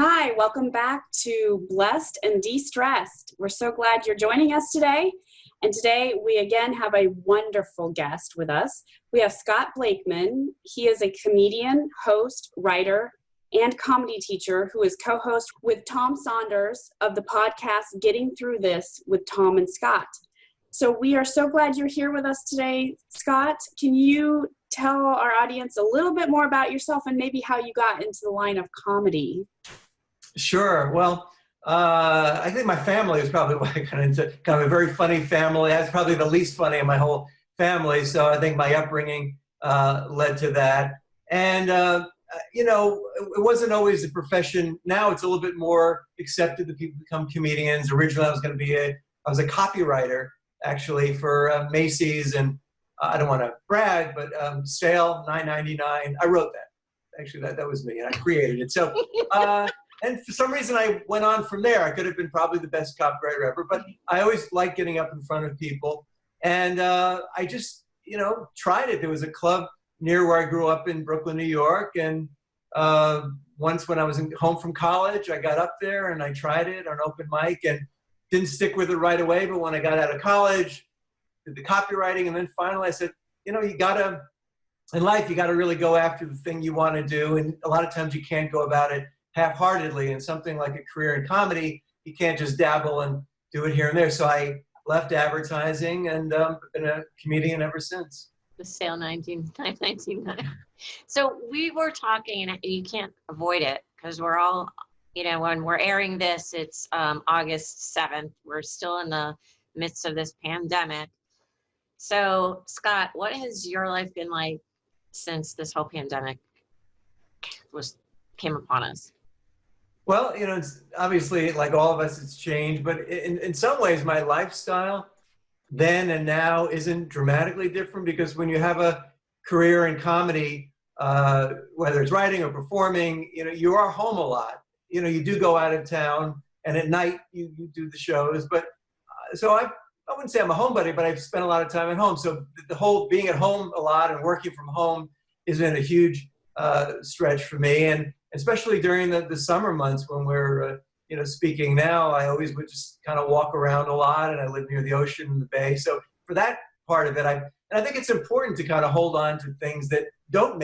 Hi, welcome back to Blessed and De-Stressed. We're so glad you're joining us today. And today we again have a wonderful guest with us. We have Scott Blakeman. He is a comedian, host, writer, and comedy teacher who is co-host with Tom Saunders of the podcast Getting Through This with Tom and Scott. So we are so glad you're here with us today, Scott. Can you tell our audience a little bit more about yourself and maybe how you got into the line of comedy? Sure. Well, I think my family is probably why I got into kind of a very funny family. That's probably the least funny in my whole family. So I think my upbringing led to that. And, it wasn't always a profession. Now it's a little bit more accepted that people become comedians. Originally, I was a copywriter, actually, for Macy's. And I don't want to brag, but Sale 9.99. I wrote that. Actually, that was me, and I created it. So, and for some reason, I went on from there. I could have been probably the best copywriter ever, but I always liked getting up in front of people. And I just, tried it. There was a club near where I grew up in Brooklyn, New York. And once when I was home from college, I got up there and I tried it on open mic and didn't stick with it right away. But when I got out of college, did the copywriting. And then finally I said, in life, you got to really go after the thing you want to do. And a lot of times you can't go about it half-heartedly. And something like a career in comedy, you can't just dabble and do it here and there. So I left advertising and been a comedian ever since. The Sale 9.99. So we were talking, and you can't avoid it because we're all, when we're airing this, it's August 7th. We're still in the midst of this pandemic. So Scott, what has your life been like since this whole pandemic came upon us? Well, it's obviously like all of us, it's changed, but in some ways my lifestyle then and now isn't dramatically different because when you have a career in comedy, whether it's writing or performing, you are home a lot. You do go out of town and at night you do the shows, but so I wouldn't say I'm a homebody, but I've spent a lot of time at home. So the whole being at home a lot and working from home has been a huge stretch for me. And especially during the summer months when we're, speaking now, I always would just kind of walk around a lot and I live near the ocean and the bay. So for that part of it, I think it's important to kind of hold on to things that don't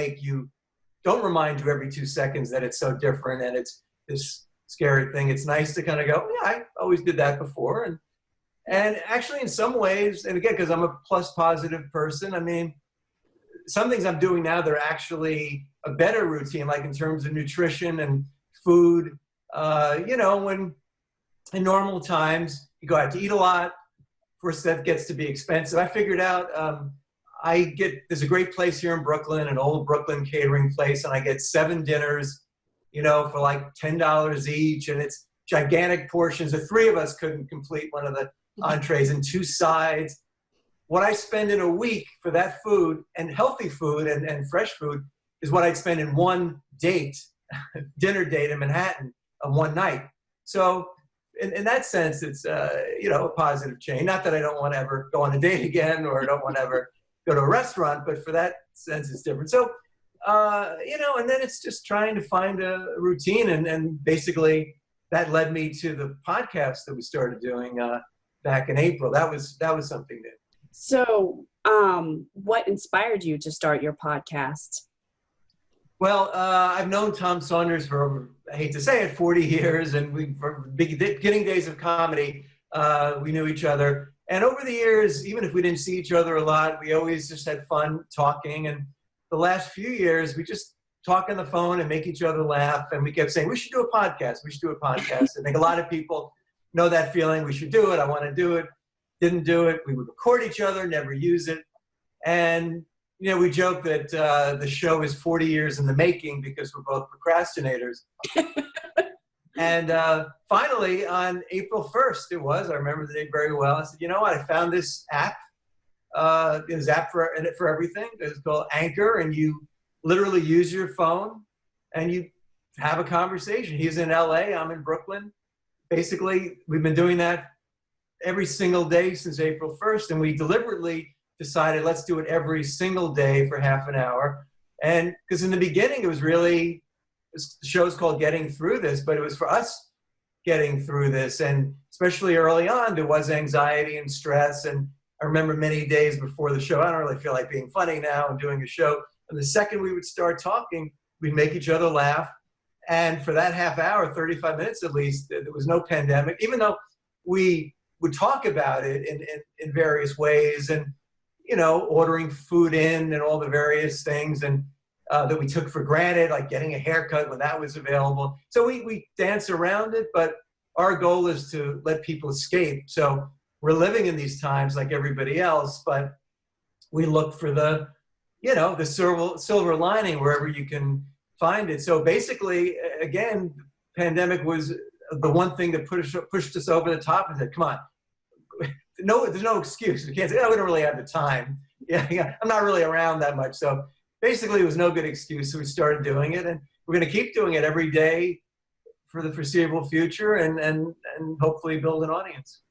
remind you every 2 seconds that it's so different and it's this scary thing. It's nice to kind of go, yeah, I always did that before. And actually in some ways, and again, because I'm a plus positive person, I mean, some things I'm doing now, they're actually a better routine, like in terms of nutrition and food. When in normal times, you go out to eat a lot. Of course, that gets to be expensive. I figured out there's a great place here in Brooklyn, an old Brooklyn catering place, and I get 7 dinners, for like $10 each, and it's gigantic portions. The 3 of us couldn't complete one of the entrees and 2 sides. What I spend in a week for that food and healthy food and fresh food is what I'd spend in one dinner date in Manhattan on one night. So in that sense, it's, a positive change. Not that I don't want to ever go on a date again or don't want to ever go to a restaurant, but for that sense, it's different. So, and then it's just trying to find a routine. And basically that led me to the podcast that we started doing back in April. That was something new. So what inspired you to start your podcast? Well, I've known Tom Saunders for over, I hate to say it, 40 years. And from the beginning days of comedy, we knew each other. And over the years, even if we didn't see each other a lot, we always just had fun talking. And the last few years, we just talk on the phone and make each other laugh. And we kept saying, we should do a podcast. We should do a podcast. I think a lot of people know that feeling. We should do it. I want to do it. Didn't do it. We would record each other, never use it. And, we joke that the show is 40 years in the making because we're both procrastinators. And finally, on April 1st, I remember the day very well. I said, you know what? I found this app. There's an app for everything. It's called Anchor. And you literally use your phone and you have a conversation. He's in LA. I'm in Brooklyn. Basically, we've been doing that every single day since April 1st. And we deliberately decided let's do it every single day for half an hour. And because in the beginning, it the show's called Getting Through This, but it was for us getting through this. And especially early on, there was anxiety and stress. And I remember many days before the show, I don't really feel like being funny now and doing a show. And the second we would start talking, we'd make each other laugh. And for that half hour, 35 minutes at least, there was no pandemic, even though we would talk about it in various ways, and, you know, ordering food in and all the various things and that we took for granted, like getting a haircut when that was available. So we dance around it, but our goal is to let people escape. So we're living in these times like everybody else, but we look for the, you know, the silver lining wherever you can find it. So basically, again, the pandemic was the one thing that pushed us over the top and said, come on, no, there's no excuse. We can't say, oh, we don't really have the time. Yeah, I'm not really around that much. So basically, it was no good excuse. So we started doing it, and we're going to keep doing it every day for the foreseeable future, and hopefully build an audience.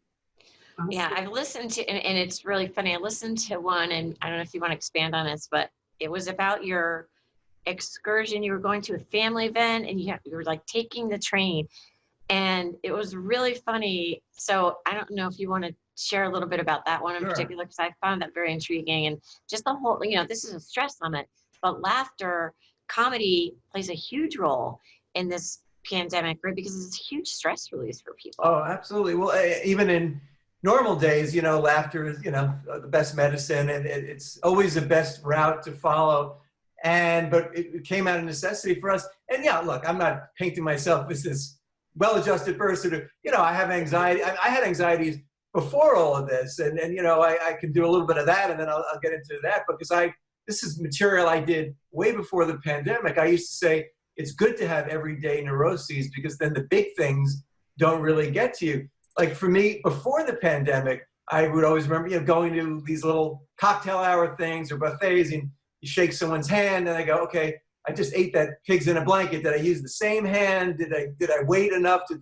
Yeah, I've listened to, and it's really funny. I listened to one, and I don't know if you want to expand on this, but it was about your excursion. You were going to a family event, and you were like taking the train, and it was really funny. So I don't know if you want to share a little bit about that one in particular, because I found that very intriguing. And just the whole, you know, this is a stress summit, but laughter, comedy plays a huge role in this pandemic, right? Because it's a huge stress release for people. Oh, absolutely. Well, even in normal days, you know, laughter is, you know, the best medicine, and it's always the best route to follow. But it came out of necessity for us. And yeah, look, I'm not painting myself as this well-adjusted person who, you know, I have anxiety. I had anxieties before all of this, and you know, I can do a little bit of that, and then I'll get into that, because this is material I did way before the pandemic. I used to say it's good to have everyday neuroses, because then the big things don't really get to you. Like for me, before the pandemic, I would always remember, you know, going to these little cocktail hour things or buffets, and you shake someone's hand, and I go, okay, I just ate that pigs in a blanket. Did I use the same hand? Did I wait enough? Did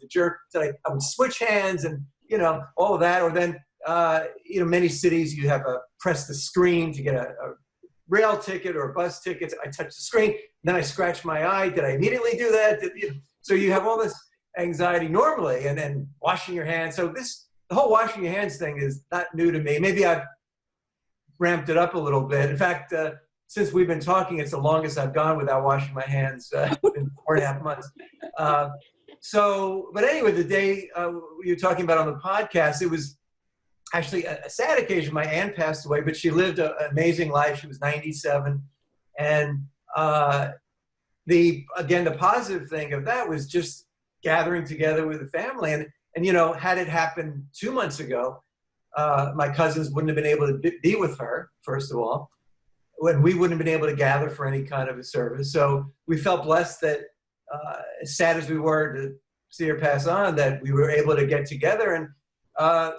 I would switch hands, and you know, all of that. Or then, you know, many cities you have press the screen to get a rail ticket or a bus ticket. I touch the screen, then I scratch my eye. Did I immediately do that? So you have all this anxiety normally, and then washing your hands. So the whole washing your hands thing is not new to me. Maybe I've ramped it up a little bit. In fact, since we've been talking, it's the longest I've gone without washing my hands in 4.5 months. But anyway, the day you were talking about on the podcast, it was actually a sad occasion. My aunt passed away, but she lived an amazing life. She was 97. And the positive thing of that was just gathering together with the family. And you know, had it happened 2 months ago, my cousins wouldn't have been able to be with her, first of all, when we wouldn't have been able to gather for any kind of a service. So we felt blessed that, as sad as we were to see her pass on, that we were able to get together. And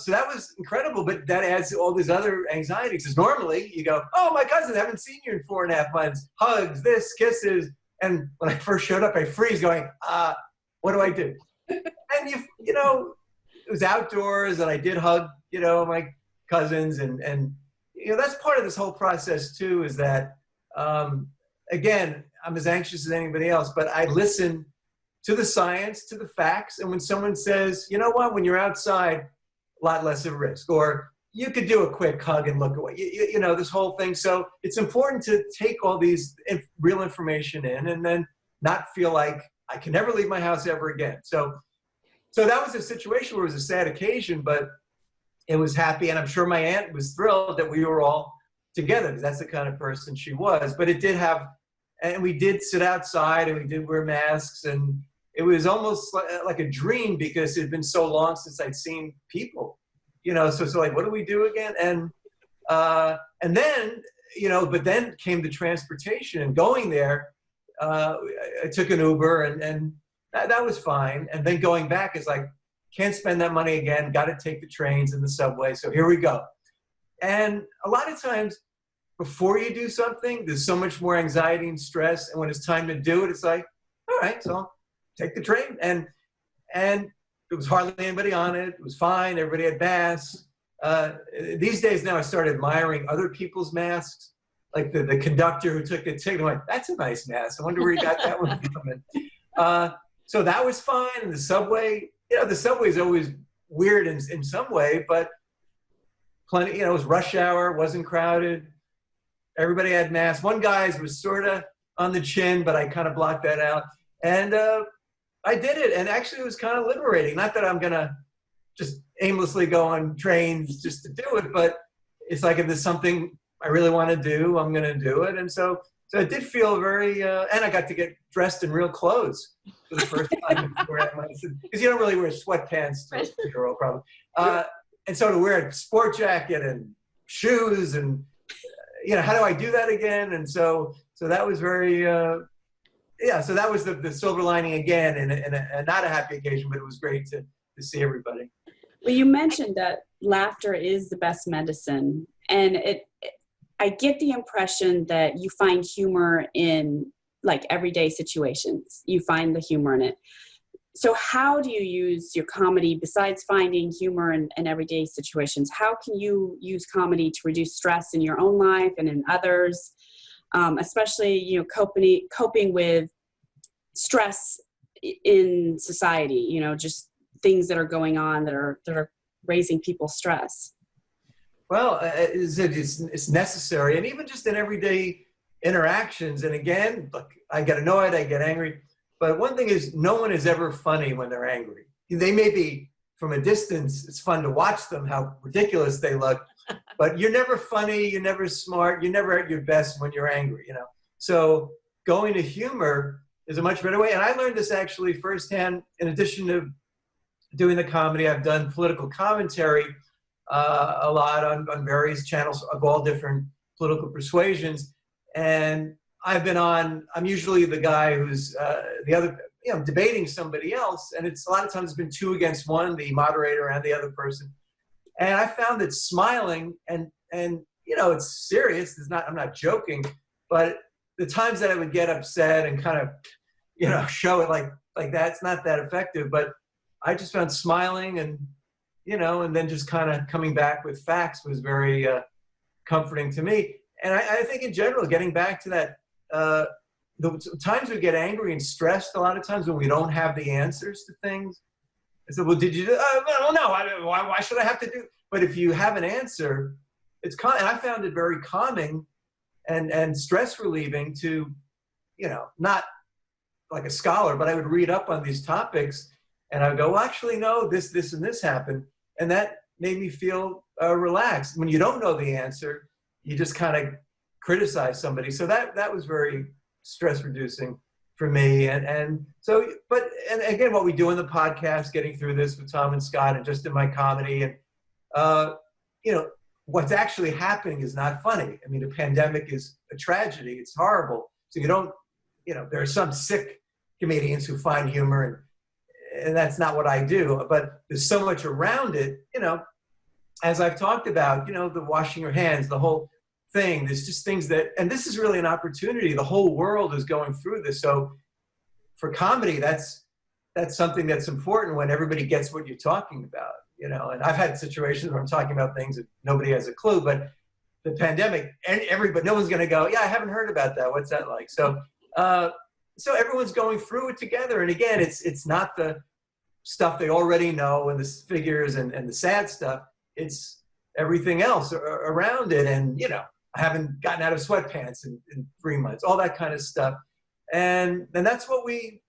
so that was incredible, but that adds all these other anxieties. Because normally you go, oh, my cousin, I haven't seen you in 4.5 months. Hugs, this, kisses. And when I first showed up, I freeze going, what do I do? And you know, it was outdoors, and I did hug, you know, my cousins. And you know, that's part of this whole process too, is that, again, I'm as anxious as anybody else, but I listen to the science, to the facts. And when someone says, you know what, when you're outside, a lot less of risk, or you could do a quick hug and look away, you know, this whole thing. So it's important to take all these real information in, and then not feel like I can never leave my house ever again. So that was a situation where it was a sad occasion, but it was happy. And I'm sure my aunt was thrilled that we were all together, because that's the kind of person she was. But it did have, and we did sit outside, and we did wear masks, and it was almost like a dream, because it had been so long since I'd seen people, you know. So like, what do we do again? And then, you know, but then came the transportation, and going there, I took an Uber, and that was fine. And then going back is like, can't spend that money again. Got to take the trains and the subway. So here we go. And a lot of times, before you do something, there's so much more anxiety and stress. And when it's time to do it, it's like, all right, so take the train. And there was hardly anybody on it. It was fine. Everybody had masks. These days now, I started admiring other people's masks. Like the conductor who took the ticket, I'm like, that's a nice mask. I wonder where he got that one from. So that was fine. And the subway, the subway is always weird in some way, but plenty, it was rush hour, wasn't crowded. Everybody had masks. One guy's was sort of on the chin, but I kind of blocked that out. And I did it. And actually it was kind of liberating. Not that I'm going to just aimlessly go on trains just to do it, but it's like if there's something I really want to do, I'm going to do it. And so it did feel very, and I got to get dressed in real clothes for the first time. Because you don't really wear sweatpants to a 2-year-old probably. And so to wear a sport jacket and shoes and, how do I do that again? And so that was very, so that was the silver lining again, and not a happy occasion, but it was great to see everybody. Well, you mentioned that laughter is the best medicine, and I get the impression that you find humor in like everyday situations. You find the humor in it. So how do you use your comedy besides finding humor in everyday situations? How can you use comedy to reduce stress in your own life and in others, especially, coping with stress in society, just things that are going on that are raising people's stress? Well, it's necessary, and even just in everyday interactions. And again, look, I get annoyed, I get angry, but one thing is, no one is ever funny when they're angry. They may be from a distance. It's fun to watch them, how ridiculous they look, but you're never funny, you're never smart, you're never at your best when you're angry. So going to humor is a much better way. And I learned this actually firsthand. In addition to doing the comedy, I've done political commentary a lot on various channels of all different political persuasions. And I'm usually the guy who's the other, debating somebody else. And it's a lot of times it's been 2 against 1, the moderator and the other person. And I found that smiling and it's serious. I'm not joking, but the times that I would get upset and kind of, show it like that, it's not that effective. But I just found smiling and then just kind of coming back with facts was very comforting to me. And I think in general, getting back to that, the times we get angry and stressed, a lot of times when we don't have the answers to things. I said, well, did you do? Well, no, why should I have to do? But if you have an answer, it's and I found it very calming and stress relieving to, not like a scholar, but I would read up on these topics and I would go, well, actually, no, this, and this happened. And that made me feel relaxed. When you don't know the answer, you just kind of criticize somebody. So that was very stress reducing for me. And again, what we do in the podcast, getting through this with Tom and Scott and just in my comedy and, what's actually happening is not funny. I mean, the pandemic is a tragedy. It's horrible. So you don't, there are some sick comedians who find humor and that's not what I do, but there's so much around it, as I've talked about, the washing your hands, the whole thing. There's just things and this is really an opportunity. The whole world is going through this. So for comedy, that's something that's important when everybody gets what you're talking about, and I've had situations where I'm talking about things that nobody has a clue, but the pandemic and no one's going to go, yeah, I haven't heard about that. What's that like? So everyone's going through it together. And again, it's not the stuff they already know and the figures and the sad stuff. It's everything else around it. And, I haven't gotten out of sweatpants in 3 months, all that kind of stuff. And that's what we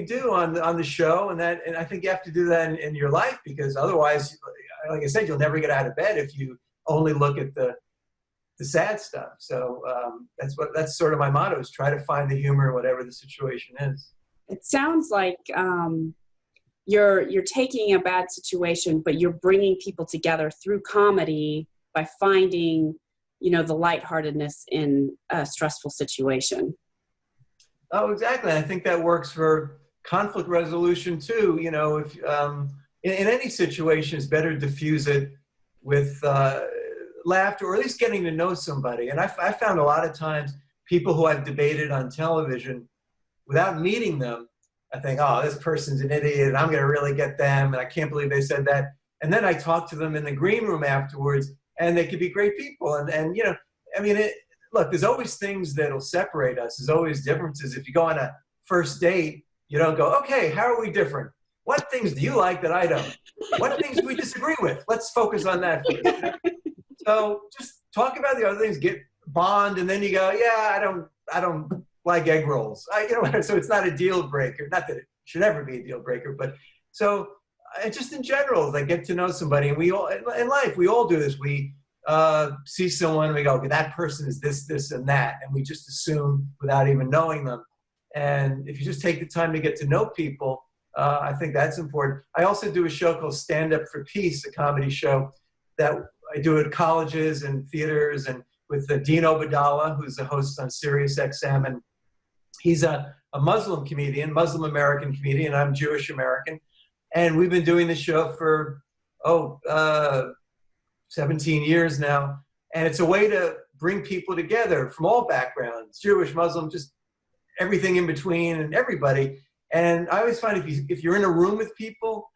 do on the show. And I think you have to do that in your life, because otherwise, like I said, you'll never get out of bed if you only look at the sad stuff. So that's sort of my motto, is try to find the humor in whatever the situation is. It sounds like you're taking a bad situation, but you're bringing people together through comedy by finding, the lightheartedness in a stressful situation. Oh, exactly. I think that works for conflict resolution too. If in any situation, it's better to diffuse it with laughter, or at least getting to know somebody. And I found a lot of times people who I've debated on television, without meeting them, I think, oh, this person's an idiot, and I'm going to really get them, and I can't believe they said that. And then I talk to them in the green room afterwards, and they could be great people. And look, there's always things that'll separate us. There's always differences. If you go on a first date, You don't go, okay, how are we different? What things do you like that I don't? What things do we disagree with? Let's focus on that first. So just talk about the other things, get bond, and then you go, yeah, I don't like egg rolls. So it's not a deal breaker. Not that it should ever be a deal breaker, but so just in general, like get to know somebody. And we all, in life, we all do this. We see someone and we go, okay, that person is this, this, and that. And we just assume without even knowing them. And if you just take the time to get to know people, I think that's important. I also do a show called Stand Up for Peace, a comedy show that I do at colleges and theaters, and with Dean Obadallah, who's the host on Sirius XM. And he's a Muslim comedian, Muslim American comedian. I'm Jewish American. And we've been doing the show for, 17 years now. And it's a way to bring people together from all backgrounds, Jewish, Muslim, just everything in between, and everybody. And I always find if you're in a room with people,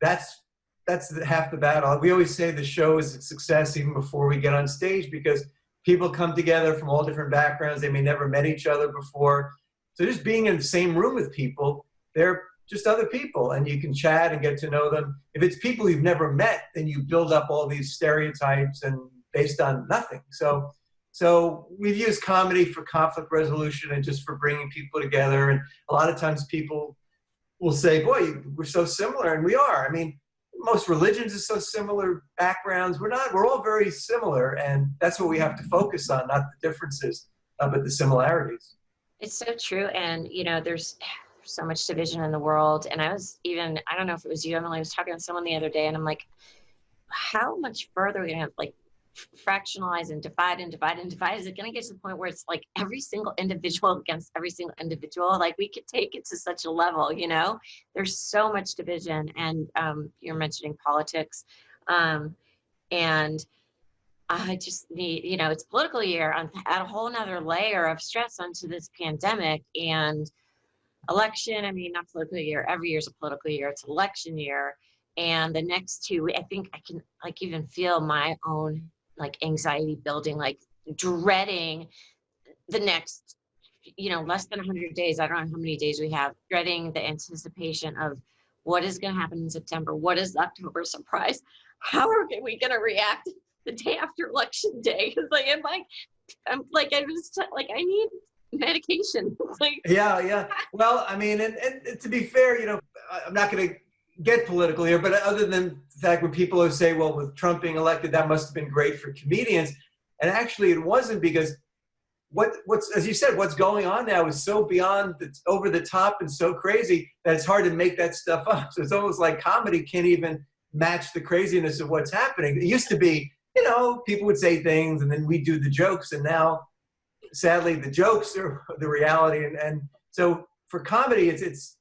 that's half the battle. We always say the show is a success even before we get on stage, because people come together from all different backgrounds. They may never met each other before. So just being in the same room with people, they're just other people, and you can chat and get to know them. If it's people you've never met, then you build up all these stereotypes and based on nothing. So we've used comedy for conflict resolution and just for bringing people together. And a lot of times people will say, boy, we're so similar. And we are. I mean, most religions are so similar, backgrounds. We're not. We're all very similar. And that's what we have to focus on, not the differences, but the similarities. It's so true. And, there's so much division in the world. And I don't know if it was you, Emily, I was talking to someone the other day, and I'm like, how much further are we going to have, fractionalize and divide and divide and divide? Is it going to get to the point where it's like every single individual against every single individual? Like, we could take it to such a level, there's so much division. And you're mentioning politics. And I just need, it's political year, add a whole nother layer of stress onto this pandemic and election. I mean, not political year, every year is a political year, it's election year. And the next two, I think I can even feel my own anxiety building, dreading the next, less than 100 days. I don't know how many days we have, dreading the anticipation of what is going to happen in September. What is the October surprise? How are we going to react the day after election day? I need medication. Yeah. Well, I mean, and to be fair, I'm not going to get political here, but other than the fact when people say, well, with Trump being elected, that must have been great for comedians. And actually it wasn't, because what's, as you said, what's going on now is so beyond over the top and so crazy that it's hard to make that stuff up. So it's almost like comedy can't even match the craziness of what's happening. It used to be, people would say things and then we do the jokes, and now sadly the jokes are the reality. And so for comedy, it's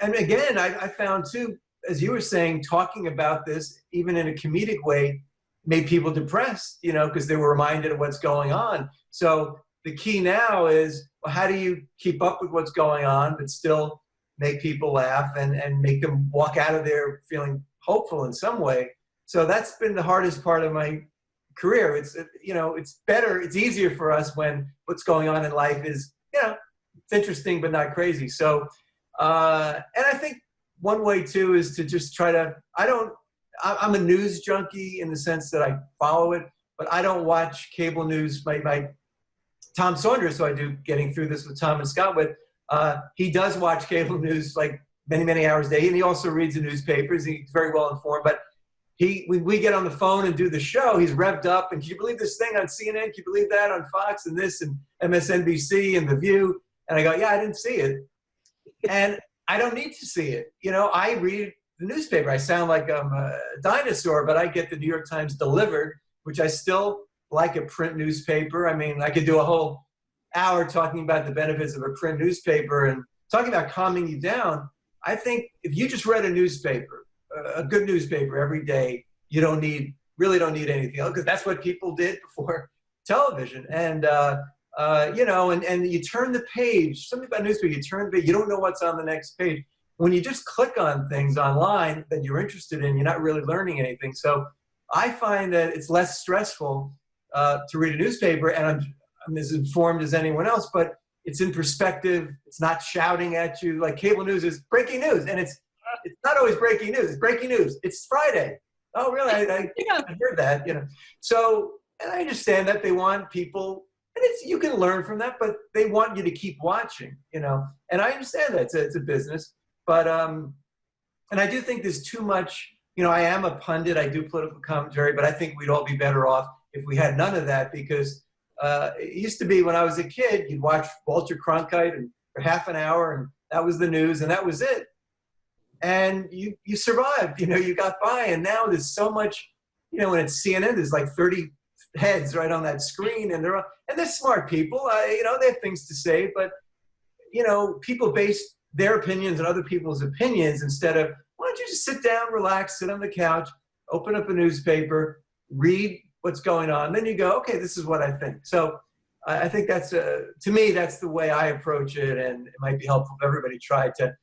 and again, I found too, as you were saying, talking about this, even in a comedic way, made people depressed, because they were reminded of what's going on. So the key now is, well, how do you keep up with what's going on, but still make people laugh and make them walk out of there feeling hopeful in some way? So that's been the hardest part of my career. It's better, it's easier for us when what's going on in life is, it's interesting, but not crazy. So, and I think one way too is to just try to, I'm a news junkie in the sense that I follow it, but I don't watch cable news. My Tom Saunders, who I do Getting Through This with Tom and Scott with, he does watch cable news many, many hours a day. And he also reads the newspapers. He's very well informed, but when we get on the phone and do the show, he's revved up. And can you believe this thing on CNN? Can you believe that on Fox and this and MSNBC and The View? And I go, yeah, I didn't see it. And I don't need to see it. I read the newspaper. I sound like I'm a dinosaur, but I get the New York Times delivered, which I still like a print newspaper. I mean, I could do a whole hour talking about the benefits of a print newspaper and talking about calming you down. I think if you just read a newspaper, a good newspaper every day, you really don't need anything else, because that's what people did before television. And and you turn the page, something about newspaper, you turn the page, you don't know what's on the next page. When you just click on things online that you're interested in, you're not really learning anything. So I find that it's less stressful to read a newspaper, and I'm as informed as anyone else, but it's in perspective. It's not shouting at you. Like cable news is breaking news, and it's not always breaking news. It's breaking news. It's Friday. Oh, really? I heard that. So, and I understand that they want people, and you can learn from that, but they want you to keep watching. And I understand that it's a business, but and I do think there's too much. I am a pundit. I do political commentary, but I think we'd all be better off if we had none of that, because it used to be when I was a kid, you'd watch Walter Cronkite for half an hour, and that was the news, and that was it. And you survived, you got by. And now there's so much, when it's CNN, there's like 30 heads right on that screen, and they're smart people. They have things to say, but people base their opinions on other people's opinions instead of, why don't you just sit down, relax, sit on the couch, open up a newspaper, read what's going on. Then you go, okay, this is what I think. So I think that's, to me, that's the way I approach it. And it might be helpful if everybody tried to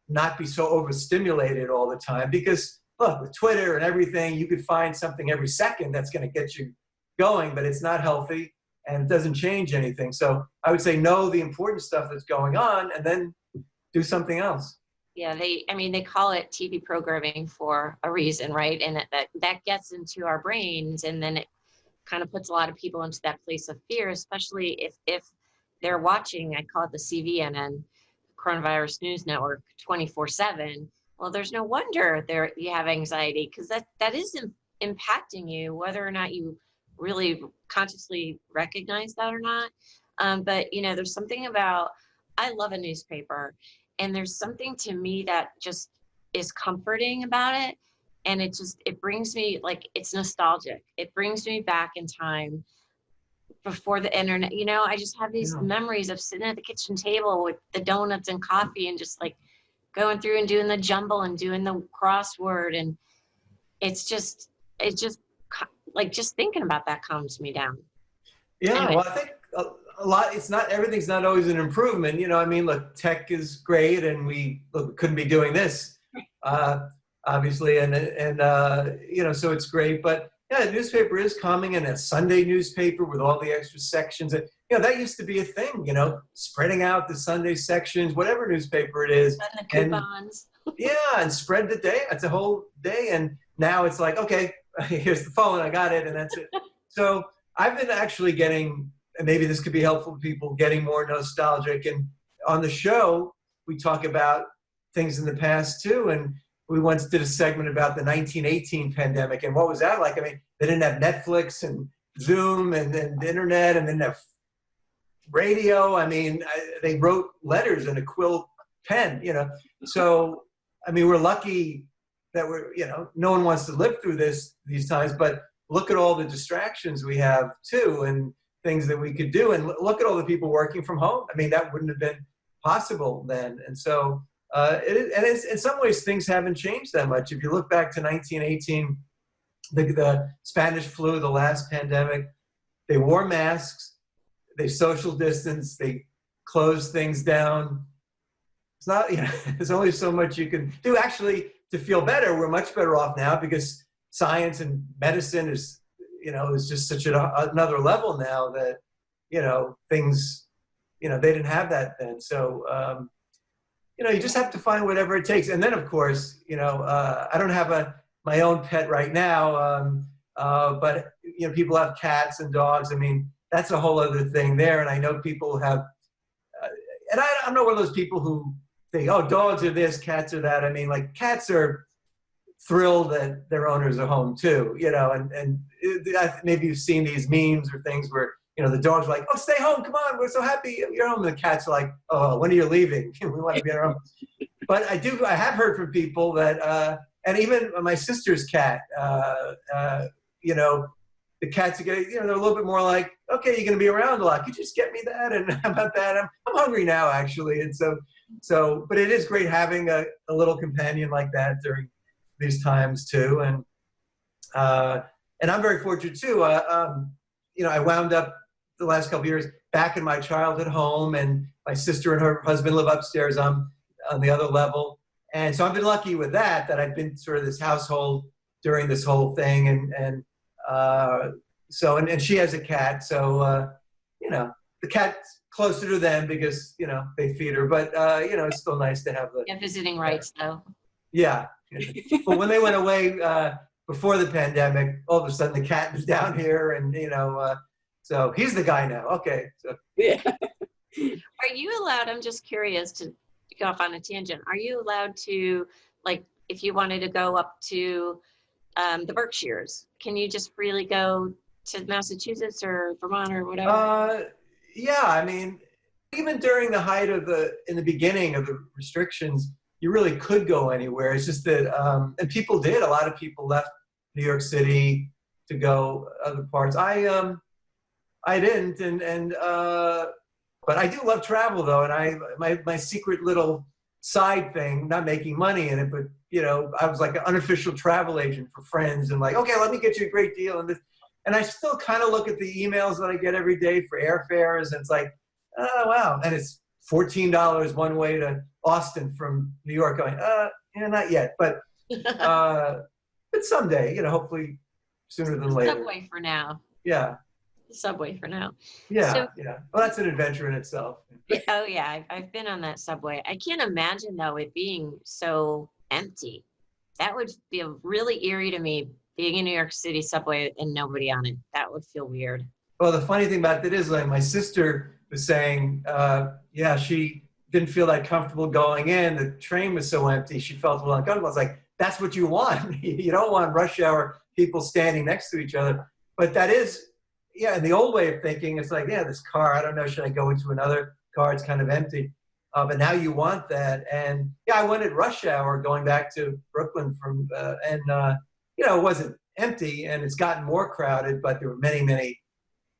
not be so overstimulated all the time, because look, with Twitter and everything, you could find something every second that's going to get you going, but it's not healthy and it doesn't change anything. So I would say know the important stuff that's going on and then do something else. Yeah, they call it TV programming for a reason, right? And that gets into our brains, and then it kind of puts a lot of people into that place of fear, especially if they're watching, I call it the CVNN, Coronavirus News Network, 24/7. Well, there's no wonder you have anxiety, because that is impacting you, whether or not you really consciously recognize that or not. But there's something about, I love a newspaper, and there's something to me that just is comforting about it. And it brings me, like, it's nostalgic. It brings me back in time before the internet. I just have these memories of sitting at the kitchen table with the donuts and coffee and just like going through and doing the jumble and doing the crossword. And it's just like, just thinking about that calms me down. Yeah. Anyway. Well, I think a lot, everything's not always an improvement. Look, tech is great, and we couldn't be doing this, obviously. And so it's great, but yeah, the newspaper is coming, and a Sunday newspaper with all the extra sections. And, that used to be a thing, spreading out the Sunday sections, whatever newspaper it is. And the coupons. And spread the day. It's a whole day. And now it's like, okay, here's the phone, I got it, and that's it. So I've been actually getting, and maybe this could be helpful to people, getting more nostalgic. And on the show, we talk about things in the past too. And we once did a segment about the 1918 pandemic, and what was that like? They didn't have Netflix and Zoom and the internet, and didn't have radio. They wrote letters in a quill pen, So, we're lucky that no one wants to live through these times, but look at all the distractions we have too, and things that we could do. And look at all the people working from home. That wouldn't have been possible then. And so, it's, in some ways, things haven't changed that much. If you look back to 1918, the Spanish flu, the last pandemic, they wore masks, they social distanced, they closed things down. It's not, there's only so much you can do. Actually, to feel better, we're much better off now, because science and medicine is just such another level now that, things, they didn't have that then. So, you just have to find whatever it takes. And then, of course, I don't have my own pet right now, but, people have cats and dogs. That's a whole other thing there. And I know people have, and I'm not one of those people who think, oh, dogs are this, cats are that. Cats are thrilled that their owners are home too, and maybe you've seen these memes or things where, the dogs are like, oh, stay home, come on, we're so happy you're home. And the cats are like, oh, when are you leaving? We want to be at home. But I have heard from people that, and even my sister's cat, the cats are getting, they're a little bit more like, okay, you're going to be around a lot. Could you just get me that? And how about that? I'm hungry now, actually. And so, but it is great having a little companion like that during these times too. And I'm very fortunate too. I wound up the last couple of years back in my childhood home, and my sister and her husband live upstairs. I'm on the other level. And so I've been lucky with that I've been sort of this household during this whole thing. And she has a cat. So, the cat closer to them because, you know, they feed her. But, you know, it's still nice to have the. Yeah, visiting rights though. Yeah. But when they went away before the pandemic, all of a sudden the cat was down here and, you know, so he's the guy now. Okay. So. Yeah. Are you allowed, I'm just curious to go off on a tangent. Are you allowed to, like, if you wanted to go up to the Berkshires, can you just freely go to Massachusetts or Vermont or whatever? Yeah, I mean, even during the height of in the beginning of the restrictions, you really could go anywhere. It's just that, and people did. A lot of people left New York City to go other parts. I didn't, but I do love travel though, and my secret little side thing, not making money in it, but you know, I was like an unofficial travel agent for friends, and like, okay, let me get you a great deal, and I still kind of look at the emails that I get every day for airfares, and it's like, oh wow, and it's $14 one way to Austin from New York. Going, yeah, not yet, but someday, you know, hopefully sooner than later. Subway for now. Yeah. Subway for now. Yeah, So, yeah. Well, that's an adventure in itself. oh yeah, I've been on that subway. I can't imagine though it being so empty. That would feel really eerie to me, being in New York City subway and nobody on it. That would feel weird. Well, the funny thing about that is, like, my sister was saying, yeah, she didn't feel that comfortable going in. The train was so empty. She felt a little uncomfortable. I was like, that's what you want. You don't want rush hour people standing next to each other. But that is, yeah, in the old way of thinking, it's like, yeah, this car, I don't know, should I go into another car? It's kind of empty. But now you want that. And yeah, I went at rush hour going back to Brooklyn from, you know, it wasn't empty and it's gotten more crowded, but there were many, many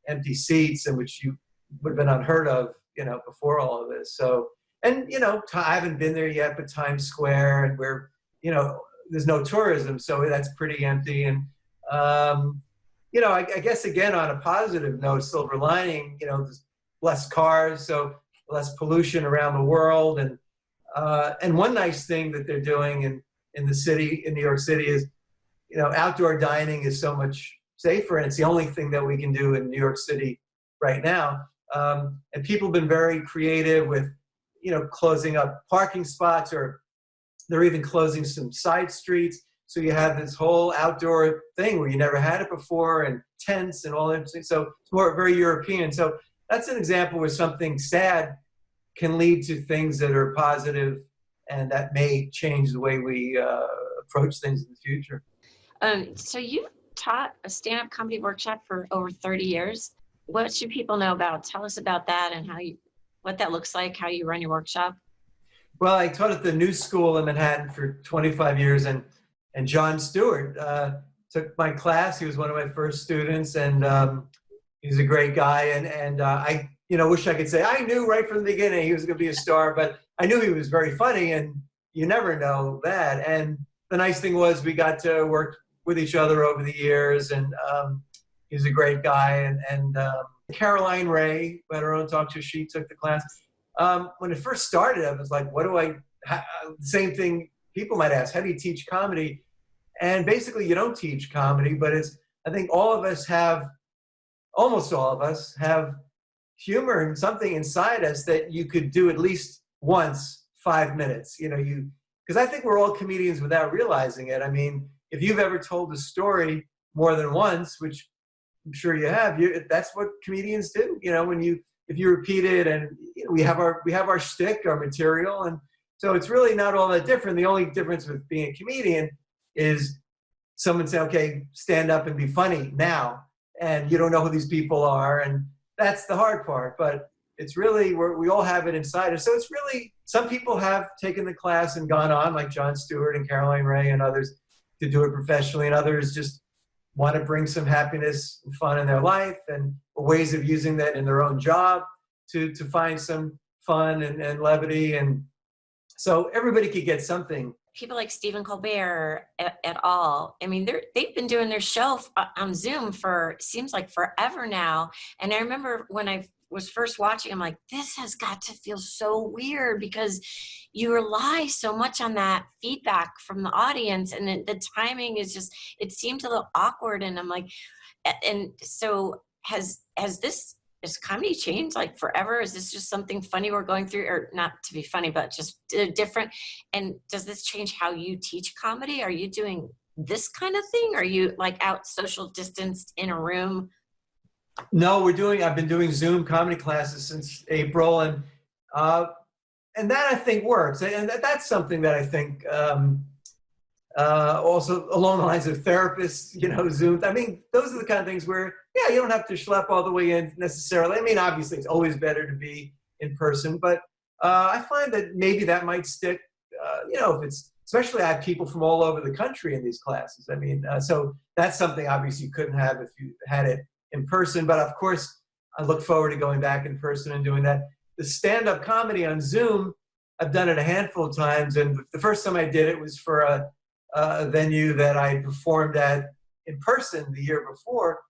empty seats, in which you would have been unheard of, you know, before all of this. So, and, you know, I haven't been there yet, but Times Square, and where, you know, there's no tourism, so that's pretty empty. And, you know, I guess, again, on a positive note, silver lining, you know, there's less cars, so less pollution around the world. And one nice thing that they're doing in the city, in New York City, is, you know, outdoor dining is so much safer, and it's the only thing that we can do in New York City right now. And people have been very creative with, you know, closing up parking spots, or they're even closing some side streets. So you have this whole outdoor thing where you never had it before, and tents and all that. So it's more very European. So that's an example where something sad can lead to things that are positive, and that may change the way we approach things in the future. So you taught a stand-up comedy workshop for over 30 years. What should people know about? Tell us about that and what that looks like, how you run your workshop. Well, I taught at the New School in Manhattan for 25 years, and Jon Stewart took my class. He was one of my first students, and he's a great guy. And I, you know, wish I could say I knew right from the beginning he was going to be a star, but I knew he was very funny, and you never know that. And the nice thing was we got to work with each other over the years, and he's a great guy. And Caroline Ray, who had her own talk show, she took the class. When it first started, I was like, same thing people might ask, how do you teach comedy? And basically you don't teach comedy, but I think almost all of us have humor and something inside us that you could do at least once, 5 minutes, you know, because I think we're all comedians without realizing it. I mean, if you've ever told a story more than once, which I'm sure you have, that's what comedians do. You know, if you repeat it, and you know, we have our shtick, our material, and so it's really not all that different. The only difference with being a comedian is someone say, okay, stand up and be funny now, and you don't know who these people are, and that's the hard part. But it's really we all have it inside us. So it's really, some people have taken the class and gone on, like Jon Stewart and Caroline Ray and others, to do it professionally, and others just want to bring some happiness and fun in their life, and ways of using that in their own job to find some fun and levity. And so everybody could get something. People like Stephen Colbert et al. I mean, they've been doing their show on Zoom for, seems like forever now. And I remember when I was first watching, I'm like, this has got to feel so weird, because you rely so much on that feedback from the audience, and the timing is just, it seemed a little awkward. And I'm like, and so has this is comedy changed like forever? Is this just something funny we're going through, or not to be funny, but just different? And does this change how you teach comedy? Are you doing this kind of thing? Are you like out social distanced in a room? No, I've been doing Zoom comedy classes since April, and that I think works. And that's something that I think, also along the lines of therapists, Zoom. I mean, those are the kind of things where, yeah, you don't have to schlep all the way in necessarily. I mean, obviously, it's always better to be in person, but I find that maybe that might stick, if it's, especially I have people from all over the country in these classes. I mean, so that's something obviously you couldn't have if you had it in person, but of course, I look forward to going back in person and doing that. The stand-up comedy on Zoom, I've done it a handful of times, and the first time I did it was for a venue that I performed at in person the year before.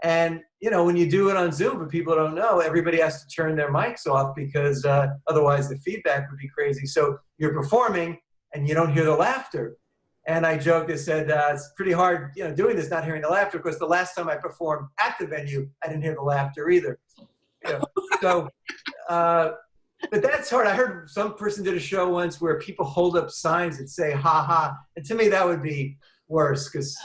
And, when you do it on Zoom, for people who don't know, everybody has to turn their mics off because otherwise the feedback would be crazy. So you're performing and you don't hear the laughter. And I joked, I said, it's pretty hard, doing this, not hearing the laughter, because the last time I performed at the venue, I didn't hear the laughter either. So, but that's hard. I heard some person did a show once where people hold up signs that say, ha ha. And to me, that would be worse because,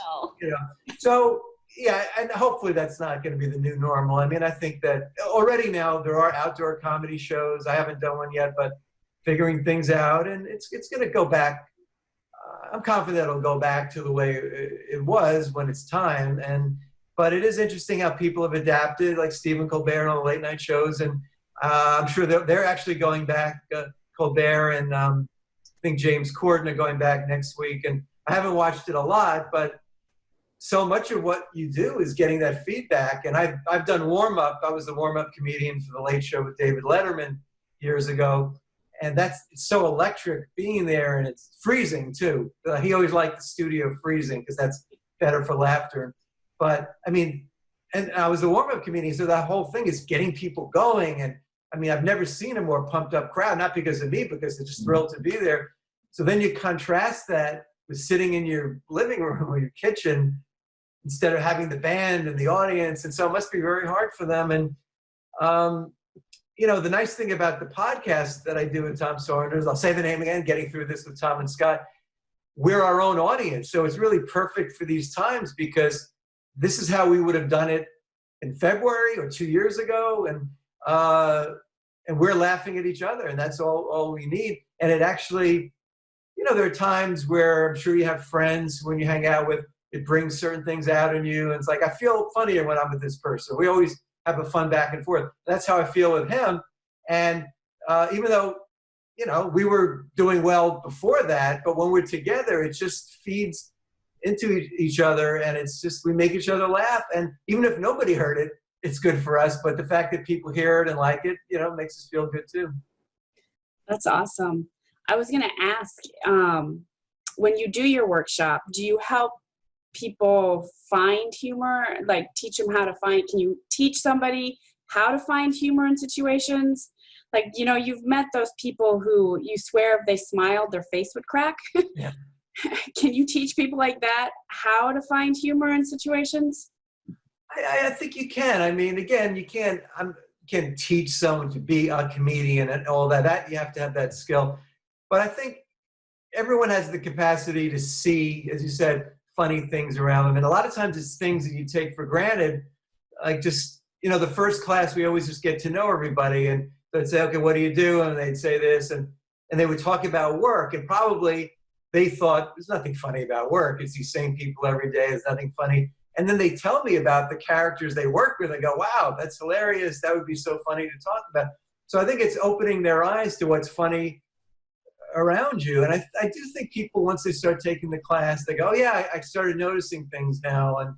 so yeah, and hopefully that's not going to be the new normal. I mean, I think that already now there are outdoor comedy shows. I haven't done one yet, but figuring things out, and it's going to go back. I'm confident it'll go back to the way it was when it's time. But it is interesting how people have adapted, like Stephen Colbert on the late night shows. And I'm sure they're actually going back, Colbert and I think James Corden are going back next week. And I haven't watched it a lot, but so much of what you do is getting that feedback. And I've done warm-up. I was the warm-up comedian for The Late Show with David Letterman years ago. And it's so electric being there, and it's freezing too. He always liked the studio freezing because that's better for laughter. But I mean, and I was the warm-up comedian, so that whole thing is getting people going. And I mean, I've never seen a more pumped up crowd, not because of me, because they're just thrilled to be there. So then you contrast that with sitting in your living room or your kitchen instead of having the band and the audience. And so it must be very hard for them. And, the nice thing about the podcast that I do with Tom Saunders, I'll say the name again, Getting Through This with Tom and Scott, we're our own audience. So it's really perfect for these times because this is how we would have done it in February or 2 years ago. And we're laughing at each other, and that's all we need. And it actually, there are times where I'm sure you have friends when you hang out with, it brings certain things out in you. And it's like, I feel funnier when I'm with this person. We always have a fun back and forth. That's how I feel with him. And even though, we were doing well before that, but when we're together, it just feeds into each other, and it's just, we make each other laugh. And even if nobody heard it, it's good for us. But the fact that people hear it and like it, makes us feel good too. That's awesome. I was going to ask, when you do your workshop, do you help people find humor, like teach them how to find, can you teach somebody how to find humor in situations? Like, you've met those people who you swear if they smiled, their face would crack. Yeah. Can you teach people like that how to find humor in situations? I think you can. I mean, again, you can't teach someone to be a comedian and all that. You have to have that skill. But I think everyone has the capacity to see, as you said, funny things around them. And a lot of times it's things that you take for granted. Like just, the first class, we always just get to know everybody. And they'd say, okay, what do you do? And they'd say this. And they would talk about work. And probably they thought, there's nothing funny about work. It's these same people every day. There's nothing funny. And then they tell me about the characters they work with. I go, wow, that's hilarious. That would be so funny to talk about. So I think it's opening their eyes to what's funny around you. And I do think people, once they start taking the class, they go, oh yeah, I started noticing things now and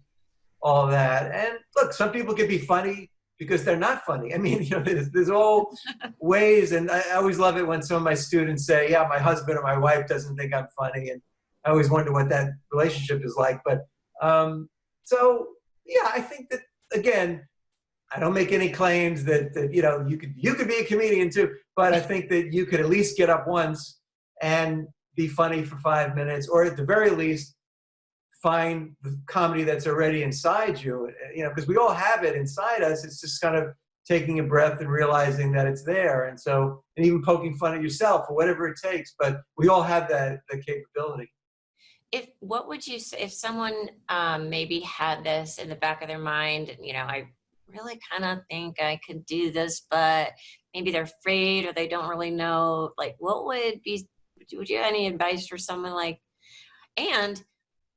all that. And look, some people can be funny because they're not funny. I mean, there's all ways. And I always love it when some of my students say, yeah, my husband or my wife doesn't think I'm funny. And I always wonder what that relationship is like. But so, yeah, I think that, again, I don't make any claims that you could be a comedian too, but I think that you could at least get up once and be funny for 5 minutes, or at the very least, find the comedy that's already inside you, because we all have it inside us. It's just kind of taking a breath and realizing that it's there. And so, and even poking fun at yourself or whatever it takes. But we all have that capability. What would you say if someone maybe had this in the back of their mind, I really kind of think I could do this, but maybe they're afraid or they don't really know, like, would you have any advice for someone like, and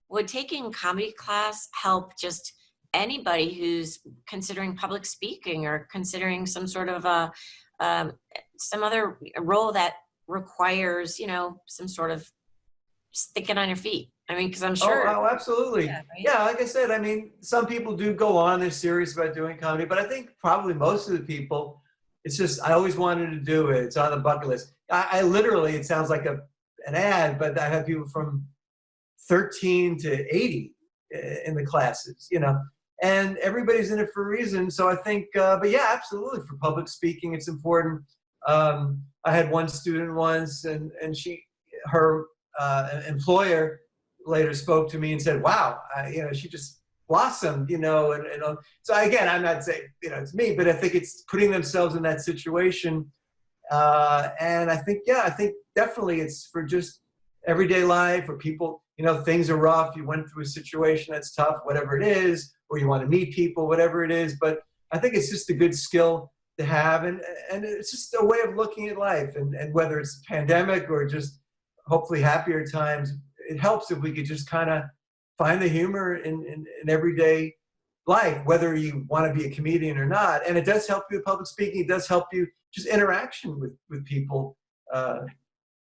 would taking comedy class help just anybody who's considering public speaking or considering some sort of some other role that requires, some sort of thinking on your feet? I mean, because I'm sure. Oh, absolutely. Yeah, right? Yeah, like I said, I mean, some people do go on, they're serious about doing comedy, but I think probably most of the people, it's just, I always wanted to do it. It's on the bucket list. I literally, it sounds like an ad, but I have people from 13 to 80 in the classes, and everybody's in it for a reason. So I think, but yeah, absolutely. For public speaking, it's important. I had one student once and her employer later spoke to me and said, wow, she just blossomed, and so again, I'm not saying, it's me, but I think it's putting themselves in that situation. And I think definitely it's for just everyday life, or people, things are rough. You went through a situation that's tough, whatever it is, or you want to meet people, whatever it is. But I think it's just a good skill to have. And it's just a way of looking at life. And whether it's a pandemic or just hopefully happier times, it helps if we could just kind of find the humor in everyday life, whether you want to be a comedian or not. And it does help you with public speaking. It does help you just interaction with people.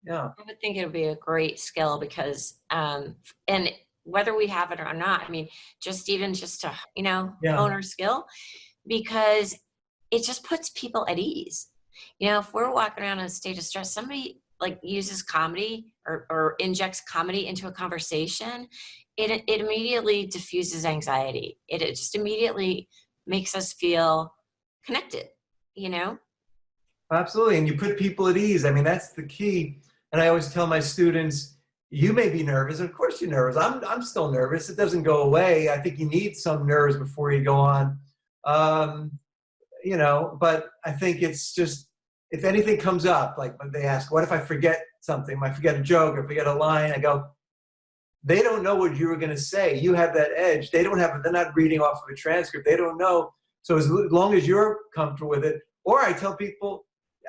Yeah. I would think it would be a great skill because, and whether we have it or not, I mean, just to, hone our skill, because it just puts people at ease. If we're walking around in a state of stress, somebody like uses comedy or injects comedy into a conversation, it immediately diffuses anxiety. It just immediately makes us feel connected, Absolutely. And you put people at ease. I mean, that's the key. And I always tell my students, you may be nervous. Of course you're nervous. I'm still nervous. It doesn't go away. I think you need some nerves before you go on. But I think it's just, if anything comes up, like when they ask, what if I forget something? I forget a joke or forget a line. I go, they don't know what you were going to say. You have that edge. They're not reading off of a transcript. They don't know. So as long as you're comfortable with it, or I tell people,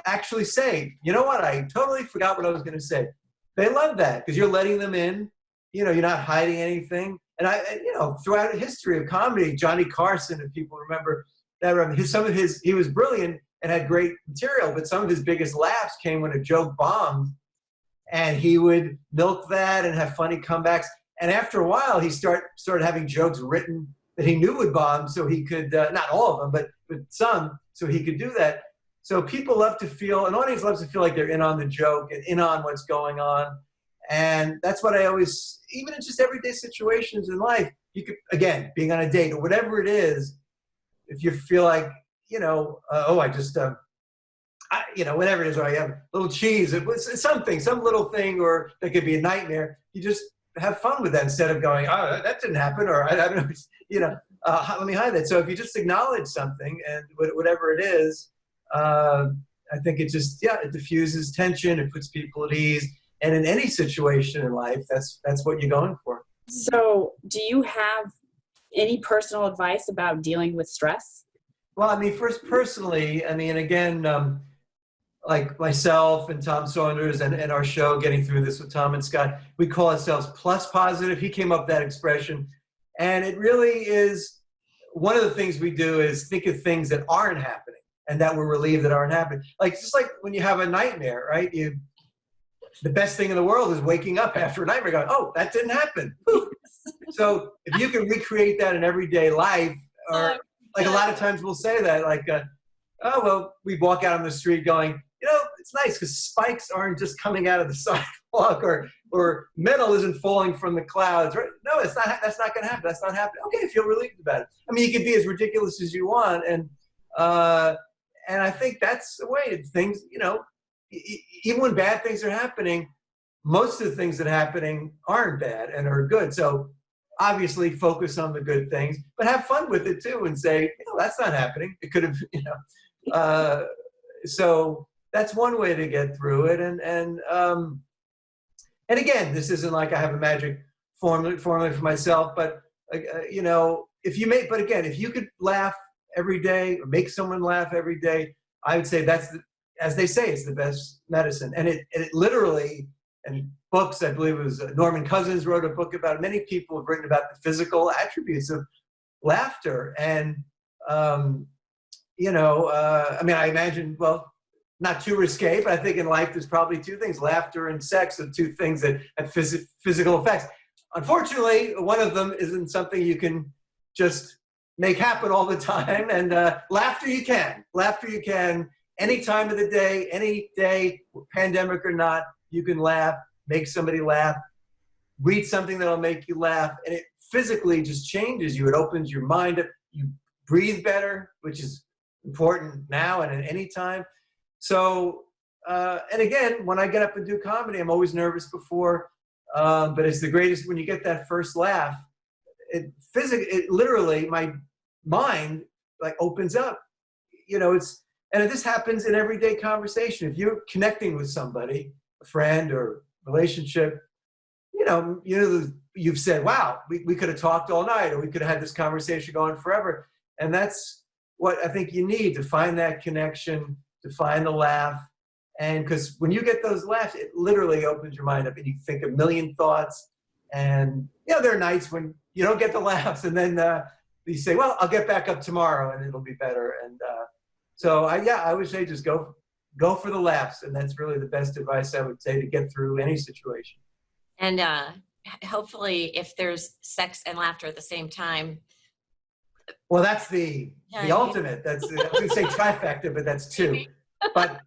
actually say, you know what, I totally forgot what I was going to say. They love that because you're letting them in. You're not hiding anything. And throughout the history of comedy, Johnny Carson, if people remember that, he was brilliant and had great material, but some of his biggest laughs came when a joke bombed, and he would milk that and have funny comebacks. And after a while, he started having jokes written that he knew would bomb, so he could, not all of them, but some, so he could do that. So people love to feel, an audience loves to feel like they're in on the joke and in on what's going on. And that's what I always, even in just everyday situations in life, you could, again, being on a date or whatever it is, if you feel like, whatever it is, or I have a little cheese, it's something, some little thing, or that could be a nightmare. You just have fun with that instead of going, oh, that didn't happen, or I don't know, let me hide that. So if you just acknowledge something and whatever it is, I think it just, it diffuses tension, it puts people at ease. And in any situation in life, that's what you're going for. So do you have any personal advice about dealing with stress? Well, I mean, first, personally, again, like myself and Tom Saunders and our show, Getting Through This with Tom and Scott, we call ourselves plus positive. He came up with that expression. And it really is, one of the things we do is think of things that aren't happening and that we're relieved that aren't happening. Just like when you have a nightmare, right? The best thing in the world is waking up after a nightmare going, oh, that didn't happen. So if you can recreate that in everyday life, or like a lot of times we'll say that, we walk out on the street going, it's nice because spikes aren't just coming out of the sidewalk, or metal isn't falling from the clouds. Right? No, it's not. That's not going to happen. That's not happening. Okay, feel relieved about it. You can be as ridiculous as you want, and I think that's the way things. Even when bad things are happening, most of the things that are happening aren't bad and are good. So obviously focus on the good things, but have fun with it too and say, that's not happening. It could have, So that's one way to get through it. And again, this isn't like I have a magic formula for myself, but you know, if you could laugh every day or make someone laugh every day, I would say as they say, it's the best medicine. And it literally, and books, I believe it was Norman Cousins wrote a book about it. Many people have written about the physical attributes of laughter. And, you know, I mean, I imagine, well, not too risque, but I think in life there's probably two things: laughter and sex are two things that have physical effects. Unfortunately, one of them isn't something you can just make happen all the time. And laughter you can. Laughter you can any time of the day, any day, pandemic or not, you can laugh, make somebody laugh, read something that'll make you laugh, and it physically just changes you. It opens your mind up. You breathe better, which is important now and at any time. So, and again, when I get up and do comedy, I'm always nervous before, but it's the greatest when you get that first laugh. It literally, my mind like opens up. You know, and this happens in everyday conversation. If you're connecting with somebody, a friend or relationship, you know, you've said, wow, we could have talked all night, or we could have had this conversation going forever. And that's what I think you need to find that connection, to find the laugh. And because when you get those laughs, it literally opens your mind up and you think a million thoughts. And, you know, there are nights when you don't get the laughs, and then you say, well, I'll get back up tomorrow and it'll be better. And so I would say just go for the laughs. And that's really the best advice I would say to get through any situation. And hopefully if there's sex and laughter at the same time. Well, that's the ultimate. That's, I was going to say trifecta, but that's two. But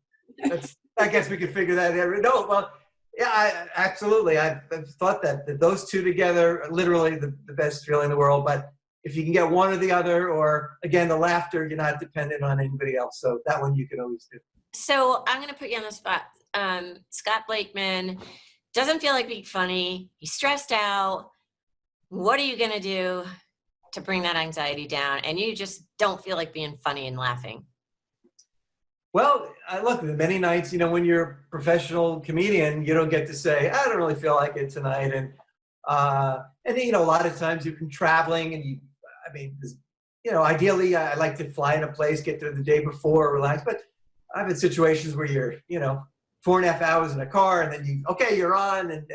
I guess we could figure that out. No, well, yeah, absolutely. I've thought that those two together are literally the best feeling in the world. But if you can get one or the other, or again, the laughter, you're not dependent on anybody else. So that one you can always do. So I'm going to put you on the spot. Scott Blakeman doesn't feel like being funny. He's stressed out. What are you going to do to bring that anxiety down? And you just don't feel like being funny and laughing. Well, look, many nights, you know, when you're a professional comedian, you don't get to say, I don't really feel like it tonight. And you know, a lot of times you've been traveling and you know, ideally I like to fly in a place, get there the day before, relax. But I've had situations where you're, you know, 4.5 hours in a car, and then you're on, and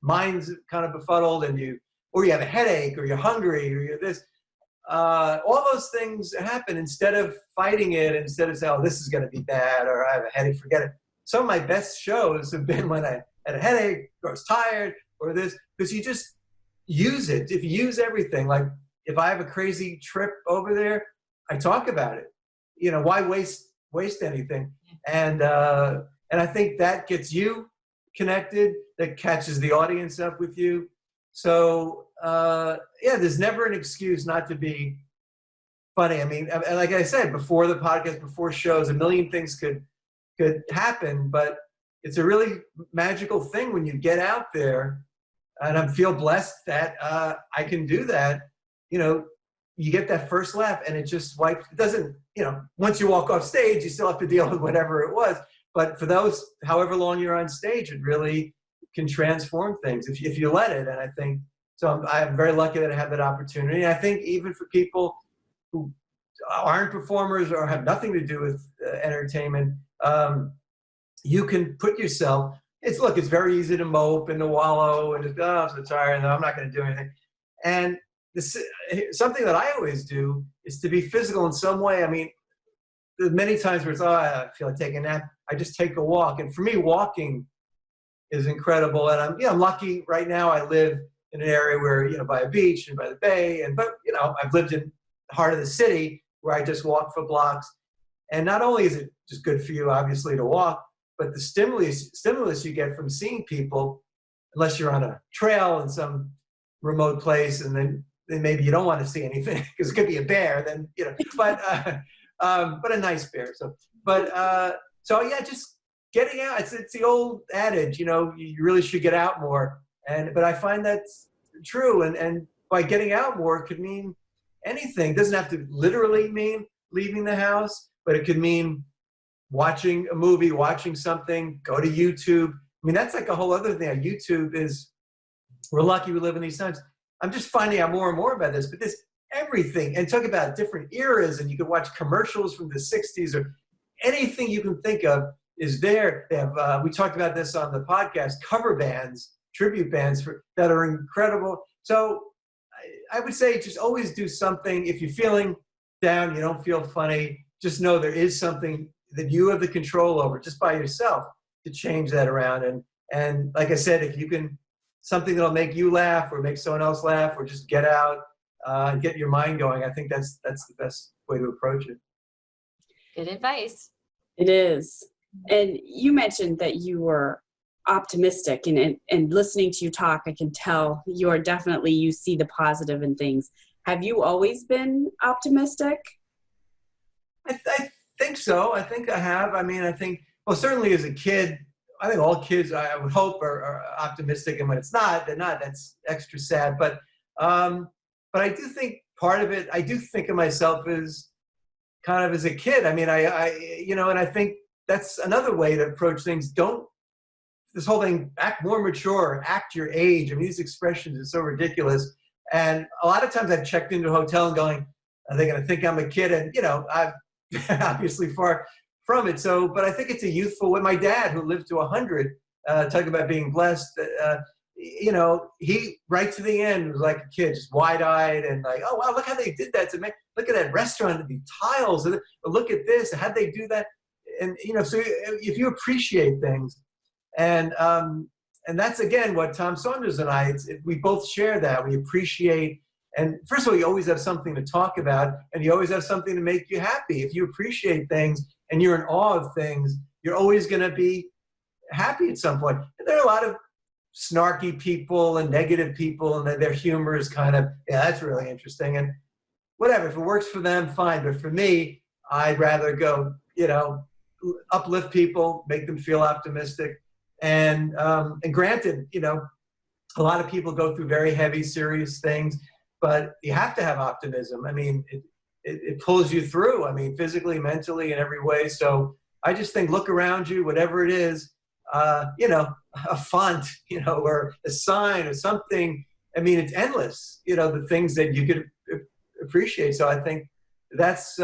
mind's kind of befuddled, or you have a headache, or you're hungry, or you're this. All those things happen. Instead of fighting it, instead of saying, oh, this is going to be bad, or I have a headache, forget it. Some of my best shows have been when I had a headache, or I was tired, or this, because you just use it. If you use everything, like if I have a crazy trip over there, I talk about it. You know, why waste anything? And I think that gets you connected, that catches the audience up with you. So, there's never an excuse not to be funny. I mean, like I said, before the podcast, before shows, a million things could happen, but it's a really magical thing when you get out there, and I feel blessed that I can do that. You know, you get that first laugh and it just wipes, it doesn't, you know, once you walk off stage, you still have to deal with whatever it was. But for those, however long you're on stage, it really can transform things if you let it. And I think, so I'm very lucky that I have that opportunity. I think even for people who aren't performers or have nothing to do with entertainment, you can put yourself, it's very easy to mope and to wallow and just, oh, I'm so tired, and I'm not going to do anything. And something that I always do is to be physical in some way. I mean, there's many times where it's, I feel like taking a nap. I just take a walk. And for me, walking is incredible. And I'm lucky right now. I live in an area where, you know, by a beach and by the bay. But, you know, I've lived in the heart of the city where I just walk for blocks. And not only is it just good for you, obviously, to walk, but the stimulus you get from seeing people, unless you're on a trail in some remote place, and then maybe you don't want to see anything because it could be a bear, then, you know, but a nice bear. So yeah, just getting out. It's the old adage, you know, you really should get out more. But I find that's true. And by getting out more, it could mean anything. It doesn't have to literally mean leaving the house, but it could mean watching a movie, watching something, go to YouTube. I mean, that's like a whole other thing. YouTube is, we're lucky we live in these times. I'm just finding out more and more about this, but this everything, and talk about different eras, and you can watch commercials from the 60s or anything you can think of is there. They have, we talked about this on the podcast, cover bands, tribute bands that are incredible. So I would say just always do something. If you're feeling down, you don't feel funny, just know there is something that you have the control over just by yourself to change that around. And like I said, if you can, something that'll make you laugh or make someone else laugh or just get out and get your mind going, I think that's the best way to approach it. Good advice. It is. And you mentioned that you were optimistic, and listening to you talk, I can tell you are definitely, you see the positive in things. Have you always been optimistic? I think so. I think I have. I mean, I think, well, certainly as a kid, I think all kids, I would hope, are optimistic, and when it's not, they're not. That's extra sad. But I do think part of it, I do think of myself as kind of as a kid. I mean, and I think that's another way to approach things. Don't, this whole thing, act more mature, act your age. I mean, these expressions are so ridiculous. And a lot of times I've checked into a hotel and going, are they going to think I'm a kid? And, I'm obviously far from it. So, but I think it's a youthful way. My dad, who lived to 100, talking about being blessed, he right to the end was like a kid, just wide-eyed and like, oh, wow, look how they did that to me. Look at that restaurant, the tiles, and look at this, how'd they do that? And, so if you appreciate things, and that's, again, what Tom Saunders and I, we both share that. We appreciate, and first of all, you always have something to talk about, and you always have something to make you happy. If you appreciate things and you're in awe of things, you're always going to be happy at some point. And there are a lot of snarky people and negative people, and their humor is kind of, yeah, that's really interesting. And whatever, if it works for them, fine. But for me, I'd rather go, uplift people, make them feel optimistic. And granted, a lot of people go through very heavy, serious things, but you have to have optimism. I mean, it pulls you through. I mean, physically, mentally, in every way. So I just think, look around you, whatever it is, a font, or a sign or something. I mean, it's endless, the things that you could appreciate. So I think that's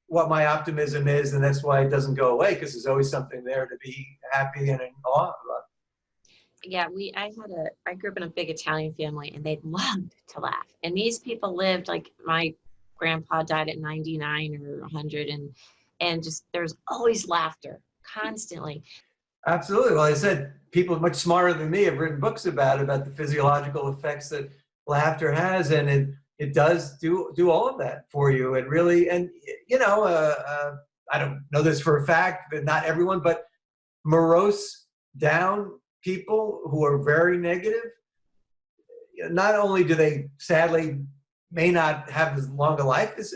what my optimism is, and that's why it doesn't go away, because there's always something there to be happy and in awe about. Yeah, I grew up in a big Italian family, and they loved to laugh. And these people lived, like, my grandpa died at 99 or 100, and just, there's always laughter constantly. Absolutely. Well, I said, people much smarter than me have written books about the physiological effects that laughter has, and it does do all of that for you. It really, and I don't know this for a fact, but not everyone, but morose, down people who are very negative, not only do they sadly may not have as long a life as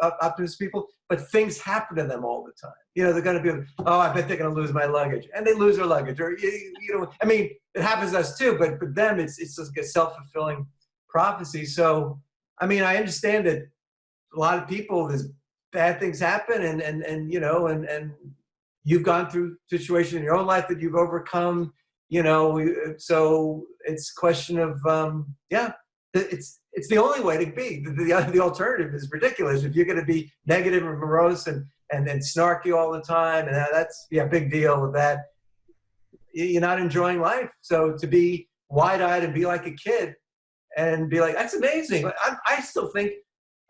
optimistic people, but things happen to them all the time. They're going to be, oh, I bet they're going to lose my luggage, and they lose their luggage, or I mean, it happens to us too, but for them, it's just a self-fulfilling prophecy. So, I mean, I understand that a lot of people, there's bad things happen, and you've gone through situations in your own life that you've overcome. So it's a question of, it's the only way to be. The alternative is ridiculous. If you're going to be negative and morose and snarky all the time, and that's a big deal with that, you're not enjoying life. So to be wide-eyed and be like a kid and be like, that's amazing. I still think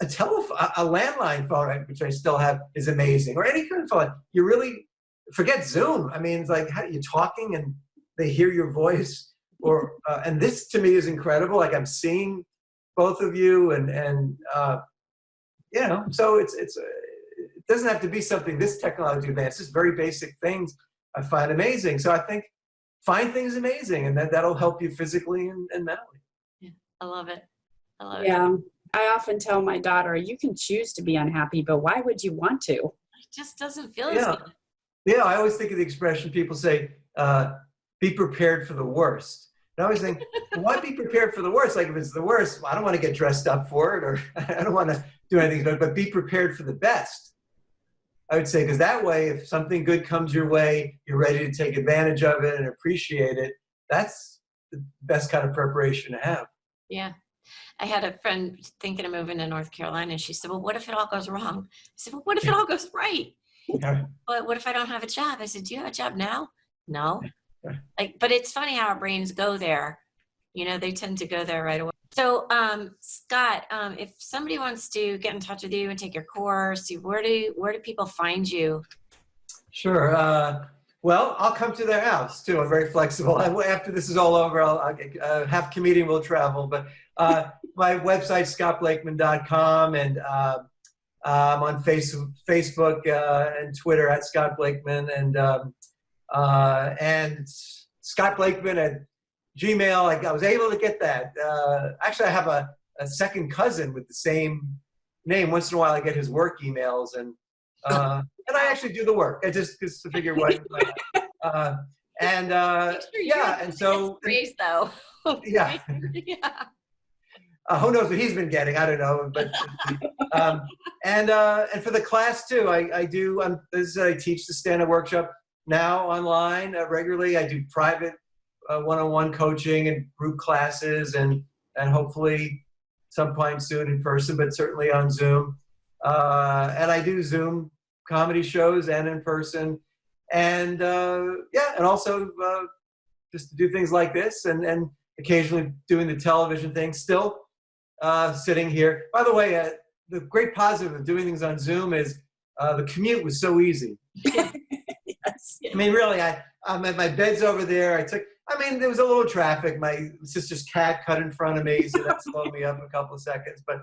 a landline phone, which I still have, is amazing. Or any kind of phone. You really forget Zoom. I mean, it's like, how are you talking and they hear your voice? Or and this to me is incredible. Like, I'm seeing both of you, and so it doesn't have to be something this technology advanced. Just very basic things I find amazing. So I think find things amazing, and that'll help you physically and mentally. Yeah, I love it. Yeah, I often tell my daughter, you can choose to be unhappy, but why would you want to? It just doesn't feel as good. Yeah, I always think of the expression people say, be prepared for the worst. And I always think, why be prepared for the worst? Like, if it's the worst, I don't want to get dressed up for it, or I don't want to do anything, but be prepared for the best. I would say, because that way, if something good comes your way, you're ready to take advantage of it and appreciate it. That's the best kind of preparation to have. Yeah. I had a friend thinking of moving to North Carolina, and she said, well, what if it all goes wrong? I said, well, what if it all goes right? But what if I don't have a job? I said, do you have a job now? No. But it's funny how our brains go there. They tend to go there right away. So, Scott, if somebody wants to get in touch with you and take your course, where do people find you? Sure. Well, I'll come to their house too. I'm very flexible. After this is all over, I'll half comedian will travel. But my website, scottblakeman.com, and I'm on Facebook and Twitter at Scott Blakeman, and Scott Blakeman at Gmail. I was able to get that. Actually, I have a second cousin with the same name. Once in a while, I get his work emails, and I actually do the work. I just to figure what. And so. Praise though. Yeah. Yeah. Who knows what he's been getting? I don't know, but and for the class too, I teach the stand-up workshop now online regularly. I do private one-on-one coaching and group classes, and hopefully some point soon in person, but certainly on Zoom. And I do Zoom comedy shows and in person, and and also just to do things like this, and occasionally doing the television thing still. Sitting here. By the way, the great positive of doing things on Zoom is the commute was so easy. Yes. I mean, really, my bed's over there. There was a little traffic. My sister's cat cut in front of me, so that slowed me up a couple of seconds. But,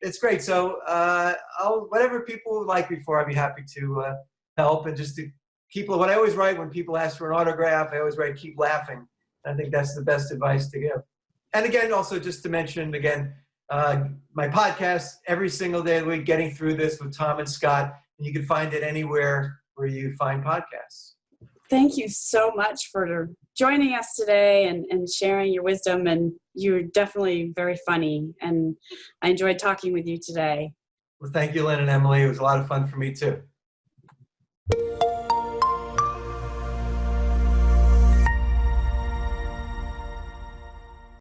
it's great. So whatever people would like before, I'd be happy to help. And just to keep, what I always write when people ask for an autograph, I always write, keep laughing. I think that's the best advice to give. And again, also just to mention again, my podcast every single day of the week, Getting Through This with Tom and Scott. And you can find it anywhere where you find podcasts. Thank you so much for joining us today and sharing your wisdom. And you're definitely very funny. And I enjoyed talking with you today. Well, thank you, Lynn and Emily. It was a lot of fun for me too.